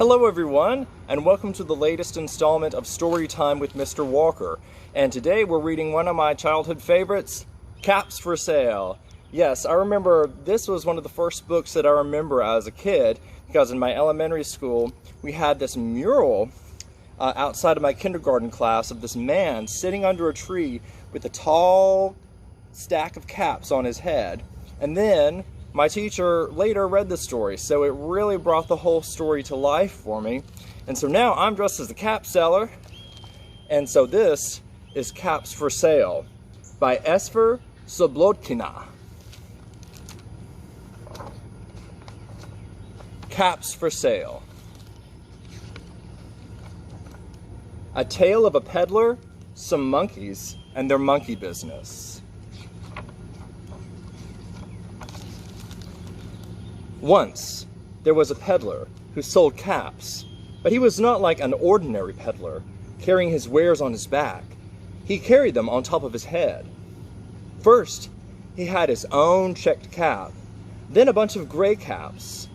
Hello everyone, and welcome to the latest installment of Story Time with Mr. Walker. And today we're reading one of my childhood favorites, Caps for Sale. Yes, I remember this was one of the first books that I remember as a kid, because in my elementary school we had this mural outside of my kindergarten class of this man sitting under a tree with a tall stack of caps on his head. And then my teacher later read the story, so it really brought the whole story to life for me. And so now I'm dressed as the cap seller. And so this is Caps for Sale by Esphyr Slobodkina. Caps for Sale. A tale of a peddler, some monkeys, and their monkey business. Once, there was a peddler who sold caps, but he was not like an ordinary peddler, carrying his wares on his back. He carried them on top of his head. First, he had his own checked cap, then a bunch of gray caps,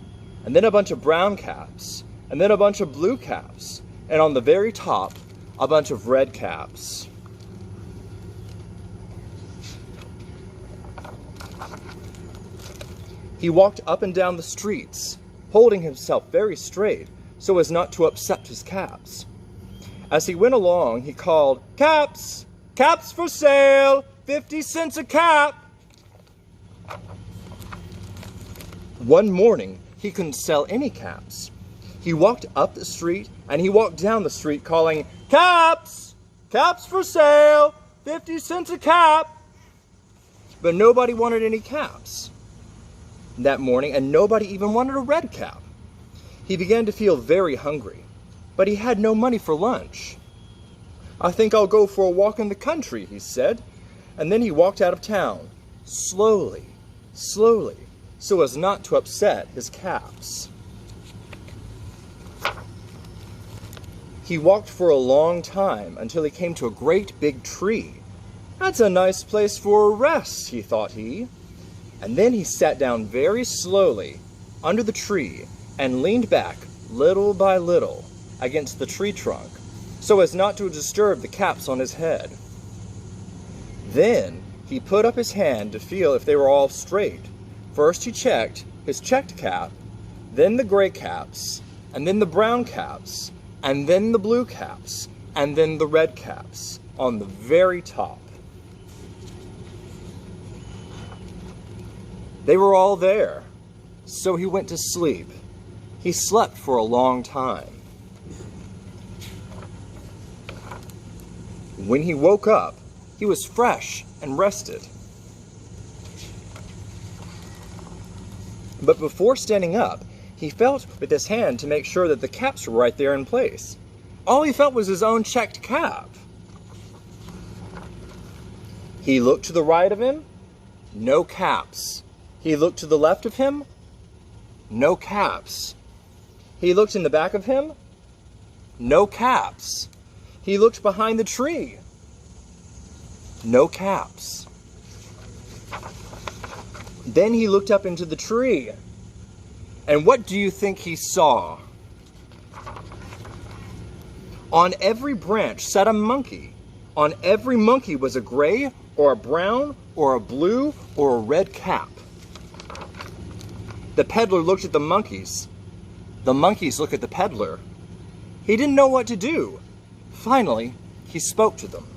and then a bunch of brown caps, and then a bunch of blue caps, and on the very top, a bunch of red caps. He walked up and down the streets, holding himself very straight so as not to upset his caps. As he went along, he called, "Caps! Caps for sale! 50 cents a cap!" One morning, he couldn't sell any caps. He walked up the street and he walked down the street calling, "Caps! Caps for sale! 50 cents a cap!" But nobody wanted any caps that morning, and nobody even wanted a red cap. He began to feel very hungry, but he had no money for lunch. "I think I'll go for a walk in the country," he said, and then he walked out of town, slowly, slowly, so as not to upset his caps. He walked for a long time until he came to a great big tree. "That's a nice place for a rest," thought he. And then he sat down very slowly under the tree and leaned back little by little against the tree trunk so as not to disturb the caps on his head. Then he put up his hand to feel if they were all straight. First he checked his checked cap, then the gray caps, and then the brown caps, and then the blue caps, and then the red caps on the very top. They were all there, so he went to sleep. He slept for a long time. When he woke up, he was fresh and rested. But before standing up, he felt with his hand to make sure that the caps were right there in place. All he felt was his own checked cap. He looked to the right of him, no caps. He looked to the left of him, no caps. He looked in the back of him, no caps. He looked behind the tree, no caps. Then he looked up into the tree, and what do you think he saw? On every branch sat a monkey. On every monkey was a gray or a brown or a blue or a red cap. The peddler looked at the monkeys. The monkeys looked at the peddler. He didn't know what to do. Finally, he spoke to them.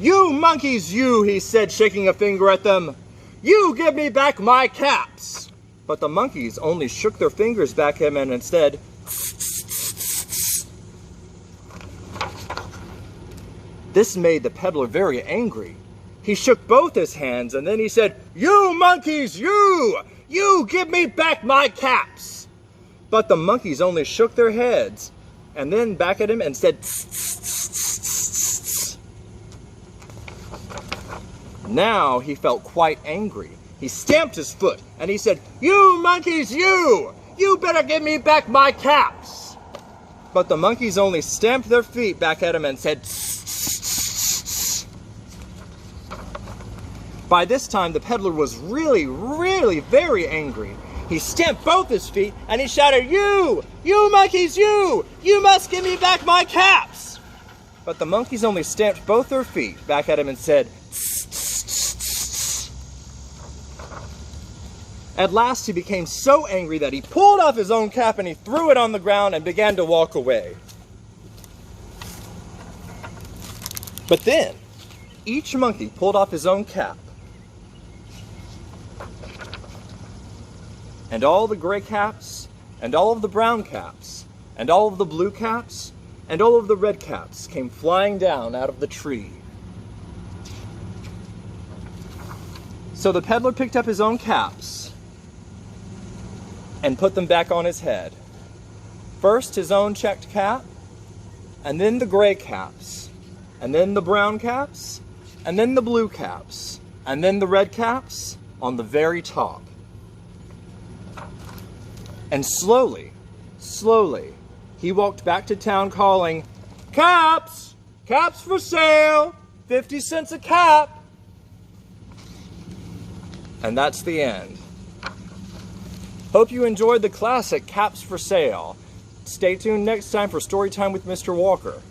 "You monkeys, you," he said, shaking a finger at them. "You give me back my caps." But the monkeys only shook their fingers back at him and instead, this made the peddler very angry. He shook both his hands and then he said, "You monkeys, you give me back my caps." But the monkeys only shook their heads and then back at him and said, "Tss." Now he felt quite angry. He stamped his foot and he said, "You monkeys, you better give me back my caps." But the monkeys only stamped their feet back at him and said, "Tss." By this time, the peddler was really very angry. He stamped both his feet and he shouted, "You! You monkeys, you! You must give me back my caps!" But the monkeys only stamped both their feet back at him and said, "Tss, tss, tss, tss." At last he became so angry that he pulled off his own cap and he threw it on the ground and began to walk away. But then, each monkey pulled off his own cap. And all the gray caps, and all of the brown caps, and all of the blue caps, and all of the red caps came flying down out of the tree. So the peddler picked up his own caps and put them back on his head. First his own checked cap, and then the gray caps, and then the brown caps, and then the blue caps, and then the red caps on the very top. And slowly, slowly, he walked back to town calling, "Caps! Caps for sale! 50 cents a cap!" And that's the end. Hope you enjoyed the classic Caps for Sale. Stay tuned next time for Storytime with Mr. Walker.